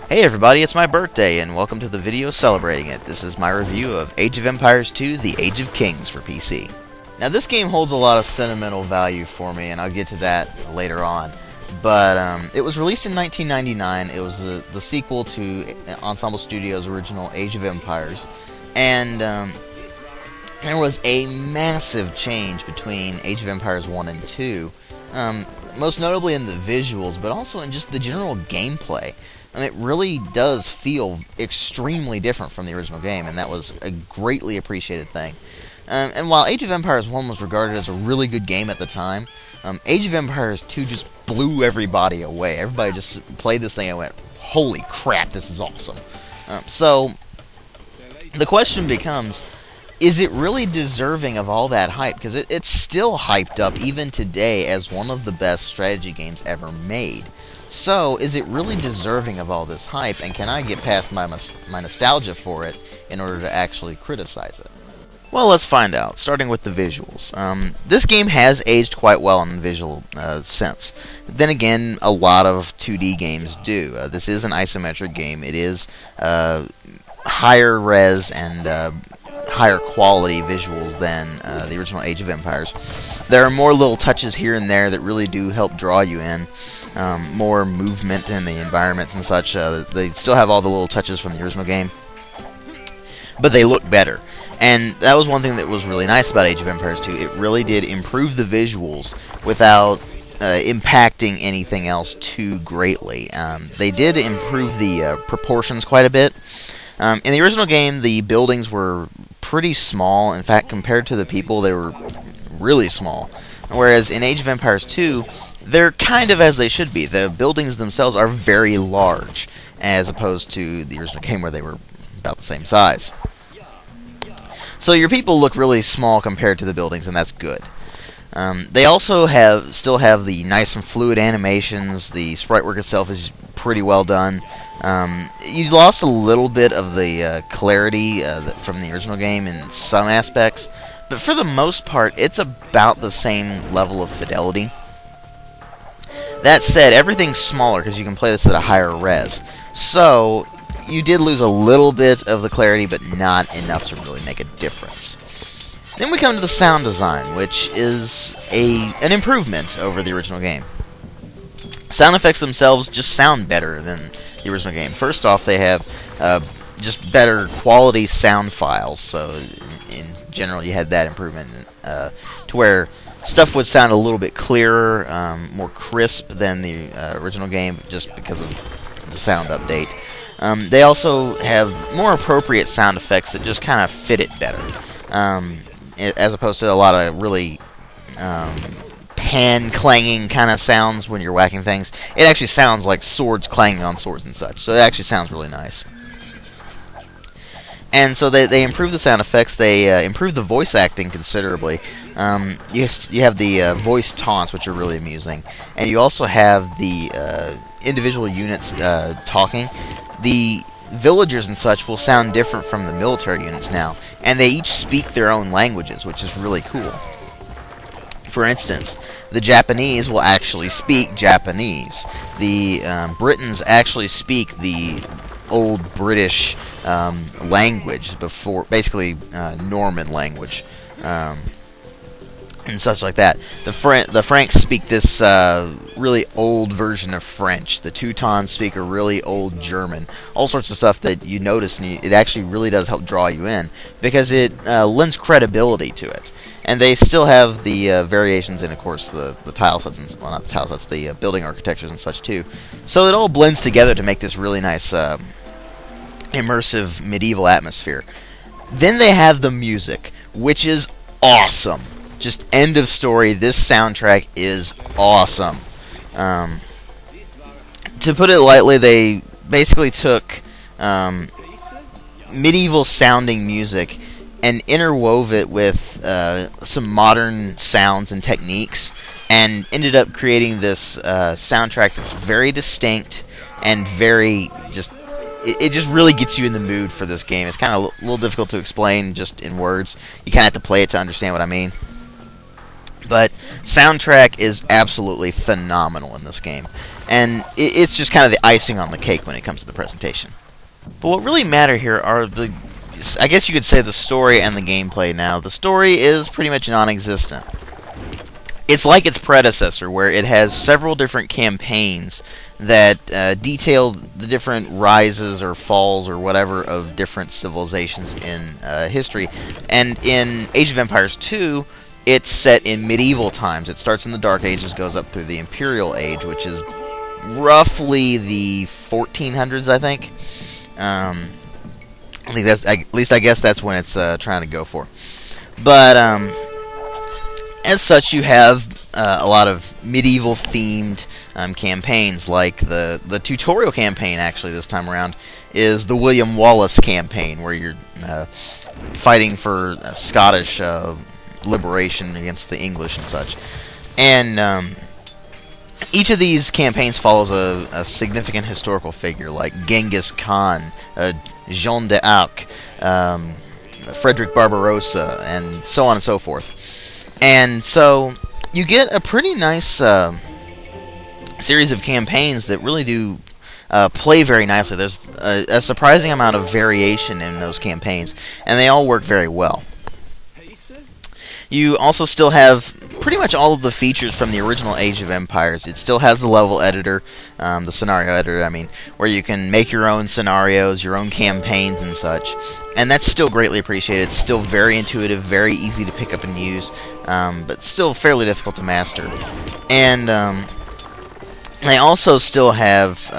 Hey everybody, it's my birthday, and welcome to the video celebrating it. This is my review of Age of Empires 2: The Age of Kings for PC. Now this game holds a lot of sentimental value for me, and I'll get to that later on. But it was released in 1999. It was the sequel to Ensemble Studios' original Age of Empires. And there was a massive change between Age of Empires 1 and 2. Most notably in the visuals, but also in just the general gameplay. And it really does feel extremely different from the original game, and that was a greatly appreciated thing. And while Age of Empires 1 was regarded as a really good game at the time, Age of Empires 2 just blew everybody away. Everybody just played this thing and went, holy crap, this is awesome. So, the question becomes, is it really deserving of all that hype? Because it's still hyped up even today as one of the best strategy games ever made. So, is it really deserving of all this hype, and can I get past my nostalgia for it in order to actually criticize it? Well, let's find out, starting with the visuals. This game has aged quite well in the visual sense. Then again, a lot of 2D games do. This is an isometric game. It is higher res and higher quality visuals than the original Age of Empires. There are more little touches here and there that really do help draw you in. More movement in the environment and such. They still have all the little touches from the original game, but they look better. And that was one thing that was really nice about Age of Empires 2. It really did improve the visuals without impacting anything else too greatly. They did improve the proportions quite a bit. In the original game, the buildings were pretty small. In fact, compared to the people, they were really small. Whereas in Age of Empires 2, they're kind of as they should be. The buildings themselves are very large, as opposed to the original game where they were about the same size. So your people look really small compared to the buildings, and that's good. They also still have the nice and fluid animations. The sprite work itself is pretty well done. You lost a little bit of the clarity from the original game in some aspects, but for the most part, it's about the same level of fidelity. That said, everything's smaller because you can play this at a higher res. So, you did lose a little bit of the clarity, but not enough to really make a difference. Then we come to the sound design, which is an improvement over the original game. Sound effects themselves just sound better than the original game. First off, they have just better quality sound files, so in general you had that improvement to where stuff would sound a little bit clearer, more crisp than the original game, just because of the sound update. They also have more appropriate sound effects that just kind of fit it better, as opposed to a lot of really pan-clanging kind of sounds when you're whacking things. It actually sounds like swords clanging on swords and such, so it actually sounds really nice. And so they improve the sound effects. They improve the voice acting considerably. You have the voice taunts, which are really amusing, and you also have the individual units talking. The villagers and such will sound different from the military units now, and they each speak their own languages, which is really cool. For instance, the Japanese will actually speak Japanese. The Britons actually speak the old British language, basically Norman language, and such like that. The Franks speak this really old version of French. The Teutons speak a really old German. All sorts of stuff that you notice, and it actually really does help draw you in, because it lends credibility to it. And they still have the variations in, of course, the tile sets, and, well, not the tile sets, the building architectures and such too. So it all blends together to make this really nice immersive medieval atmosphere. Then they have the music, which is awesome. Just end of story. This soundtrack is awesome. To put it lightly, they basically took medieval sounding music and interwove it with some modern sounds and techniques, and ended up creating this soundtrack that's very distinct and very just... It just really gets you in the mood for this game. It's kind of a little difficult to explain just in words. You kind of have to play it to understand what I mean. But soundtrack is absolutely phenomenal in this game, and it's just kind of the icing on the cake when it comes to the presentation. But what really matter here are I guess you could say the story and the gameplay. Now, the story is pretty much non-existent. It's like its predecessor, where it has several different campaigns that detail the different rises or falls or whatever of different civilizations in history. And in Age of Empires 2, it's set in medieval times. It starts in the Dark Ages, goes up through the Imperial Age, which is roughly the 1400s, I think. I think that's, at least I guess that's when it's trying to go for. But as such, you have a lot of medieval-themed campaigns, like the tutorial campaign. Actually, this time around is the William Wallace campaign, where you're fighting for Scottish liberation against the English and such. And each of these campaigns follows a significant historical figure, like Genghis Khan, Jean d'Arc, Frederick Barbarossa, and so on and so forth. And so you get a pretty nice series of campaigns that really do play very nicely. There's a surprising amount of variation in those campaigns, and they all work very well. You also still have pretty much all of the features from the original Age of Empires. It still has the level editor, the scenario editor, I mean, where you can make your own scenarios, your own campaigns and such. And that's still greatly appreciated. It's still very intuitive, very easy to pick up and use, but still fairly difficult to master. And they also still have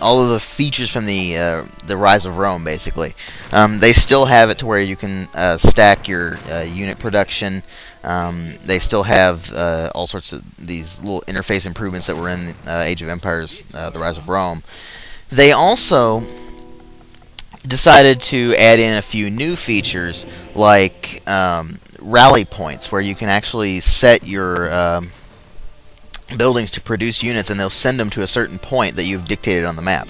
all of the features from the Rise of Rome, basically. They still have it to where you can stack your unit production. They still have all sorts of these little interface improvements that were in Age of Empires, the Rise of Rome. They also decided to add in a few new features, like rally points, where you can actually set your buildings to produce units, and they'll send them to a certain point that you've dictated on the map.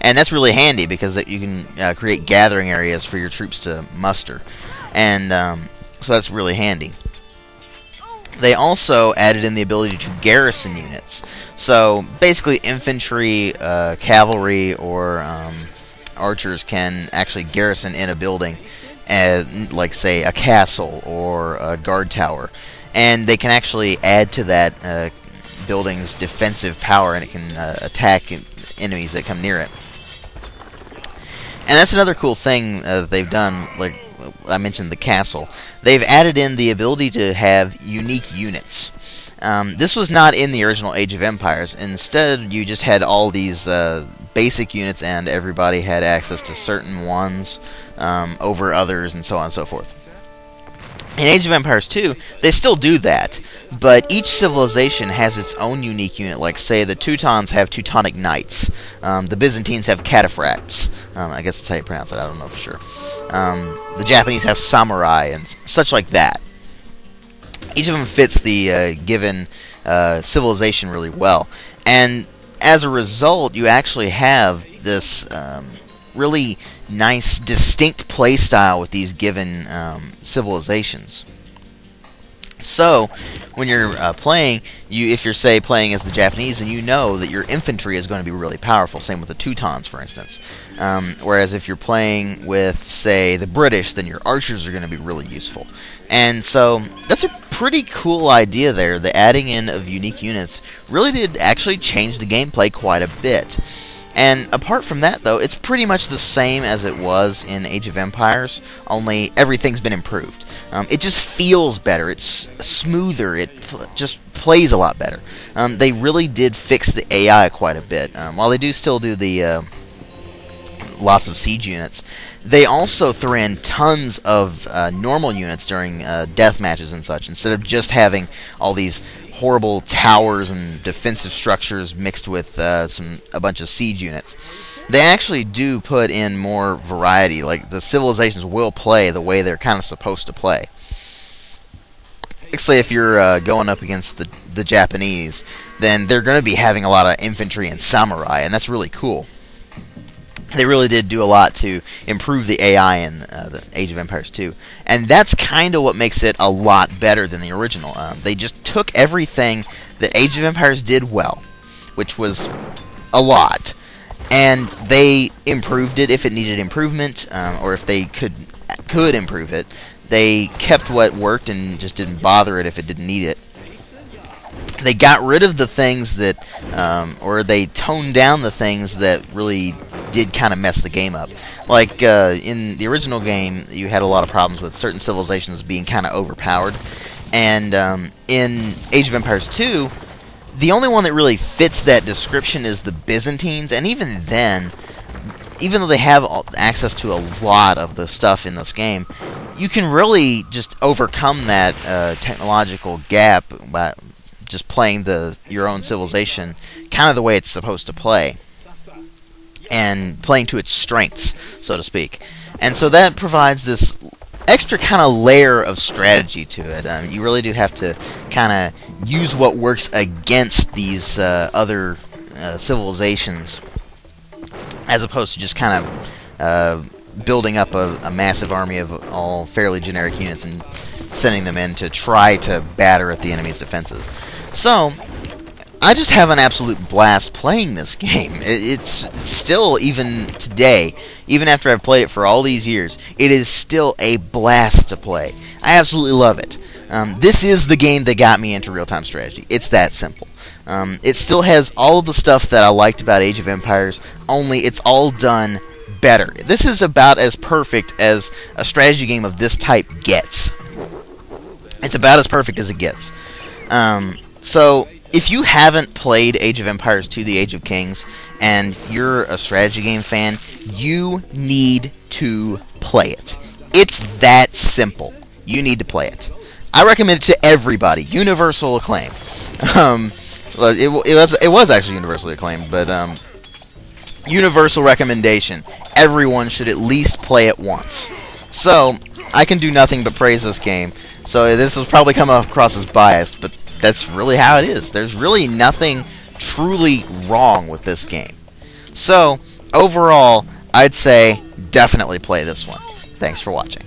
And that's really handy, because you can create gathering areas for your troops to muster. And so that's really handy. They also added in the ability to garrison units. So basically infantry, cavalry, or archers can actually garrison in a building, like say a castle or a guard tower. And they can actually add to that building's defensive power, and it can attack enemies that come near it. And that's another cool thing that they've done. Like I mentioned, the castle. They've added in the ability to have unique units. This was not in the original Age of Empires. Instead, you just had all these basic units, and everybody had access to certain ones over others, and so on and so forth. In Age of Empires 2, they still do that, but each civilization has its own unique unit. Like, say, the Teutons have Teutonic Knights, the Byzantines have Cataphracts, I guess that's how you pronounce it, I don't know for sure. The Japanese have Samurai, and such like that. Each of them fits the given civilization really well, and as a result, you actually have this really nice, distinct play style with these given civilizations. So, when you're playing, if you're, say, playing as the Japanese, and you know that your infantry is going to be really powerful, same with the Teutons, for instance. Whereas if you're playing with, say, the British, then your archers are going to be really useful. And so, that's a pretty cool idea there. The adding in of unique units really did actually change the gameplay quite a bit. And apart from that, though, it's pretty much the same as it was in Age of Empires, only everything's been improved. It just feels better, it's smoother, it just plays a lot better. They really did fix the AI quite a bit. While they do still do the lots of siege units, they also threw in tons of normal units during death matches and such, instead of just having all these horrible towers and defensive structures mixed with a bunch of siege units. They actually do put in more variety. Like, the civilizations will play the way they're kind of supposed to play. Say if you're going up against the Japanese, then they're going to be having a lot of infantry and samurai, and that's really cool. They really did do a lot to improve the AI in the Age of Empires 2, and that's kind of what makes it a lot better than the original. They just took everything that Age of Empires did well, which was a lot, and they improved it if it needed improvement, or if they could improve it. They kept what worked and just didn't bother it if it didn't need it. They got rid of the things that, or they toned down the things that really did kind of mess the game up. Like, in the original game, you had a lot of problems with certain civilizations being kind of overpowered. And in Age of Empires 2, the only one that really fits that description is the Byzantines, and even then, even though they have access to a lot of the stuff in this game, you can really just overcome that technological gap by just playing your own civilization kind of the way it's supposed to play, and playing to its strengths, so to speak. And so that provides this extra kind of layer of strategy to it. You really do have to kind of use what works against these other civilizations, as opposed to just kind of building up a massive army of all fairly generic units and sending them in to try to batter at the enemy's defenses. So, I just have an absolute blast playing this game. It's still, even today, even after I've played it for all these years, it is still a blast to play. I absolutely love it. This is the game that got me into real-time strategy. It's that simple. It still has all of the stuff that I liked about Age of Empires, only it's all done better. This is about as perfect as a strategy game of this type gets. It's about as perfect as it gets. So, if you haven't played Age of Empires 2, The Age of Kings, and you're a strategy game fan, you need to play it. It's that simple. You need to play it. I recommend it to everybody. Universal acclaim. It was actually universally acclaimed, but universal recommendation. Everyone should at least play it once. So, I can do nothing but praise this game. So this will probably come across as biased, but that's really how it is. There's really nothing truly wrong with this game. So, overall, I'd say definitely play this one. Thanks for watching.